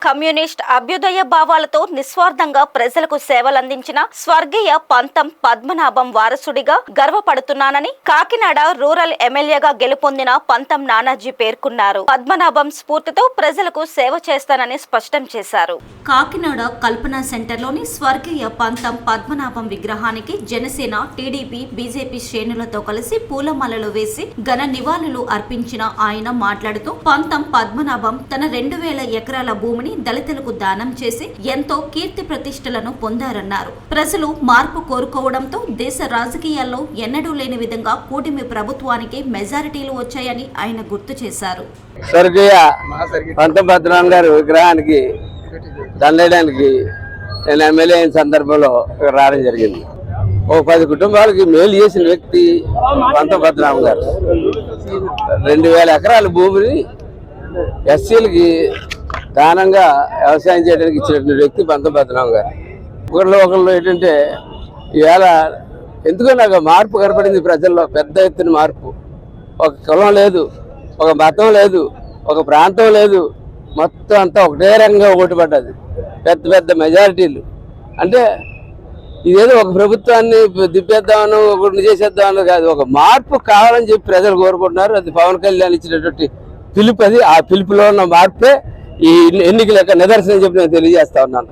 Communist అభ్యుదయ భావాలతో నిస్వార్థంగా ప్రజలకు సేవలందించిన స్వర్గీయ పంతం పద్మనాభం వారసుడిగా గర్వపడుతున్నానని కాకినాడ రూరల్ ఎమ్మెల్యేగా గెలుపొందిన పంతం నానాజీ పేర్కొన్నారు. పద్మనాభం స్ఫూర్తితో ప్రజలకు సేవ చేస్తానని స్పష్టం చేశారు. కాకినాడ కల్పనా సెంటర్లోని స్వర్గీయ పంతం పద్మనాభం విగ్రహానికి జనసేన, టీడీపీ, బీజేపీ శ్రేణులతో కలిసి పూలమాలలు వేసి ఘన నివాళులు అర్పించిన ఆయన మాట్లాడుతూ పంతం పద్మనాభం తన 2000 ఎకరాల భూమిని దళితులకు దానం చేసి ఎంతో కీర్తి ప్రతిష్టలను పొందారన్నారు. ప్రజలు మార్పు కోరుకోవడంతో దేశ రాజకీయాల్లో ఎన్నడూ లేని విధంగా కూటమి ప్రభుత్వానికి మెజారిటీలు వచ్చాయని ఆయన గుర్తు చేశారు. స్వర్గీయ పంతం పద్మనాభం గారి విగ్రహానికి దండేయడానికి నేను ఎమ్మెల్యే అయిన సందర్భంలో రావడం జరిగింది. ఓ 10 కుటుంబాలకి మేలు చేసిన వ్యక్తి పంతం పద్మనాభం గారు. 2000 ఎకరాల భూమిని ఎస్సీలకి దానంగా వ్యవసాయం చేయడానికి ఇచ్చినటువంటి వ్యక్తి పంతం పద్మనాభం గారు. ఒకళ్ళు ఏంటంటే ఈవేళ ఎందుకో నాకు మార్పు కనపడింది ప్రజల్లో, పెద్ద ఎత్తున మార్పు. ఒక కులం లేదు, ఒక మతం లేదు, ఒక ప్రాంతం లేదు, మొత్తం అంతా ఒకటే రంగంగా ఓటుపడ్డది. పెద్ద పెద్ద మెజారిటీలు. అంటే ఇదేదో ఒక ప్రభుత్వాన్ని దిప్పేద్దామను, ఒకటి చేసేద్దామని కాదు, ఒక మార్పు కావాలని చెప్పి ప్రజలు కోరుకుంటున్నారు. అది పవన్ కళ్యాణ్ ఇచ్చినటువంటి పిలుపు. అది ఆ పిలుపులో ఉన్న మార్పే ఈ ఎన్నికల యొక్క నిదర్శనం చెప్పి నేను తెలియజేస్తా ఉన్నాను.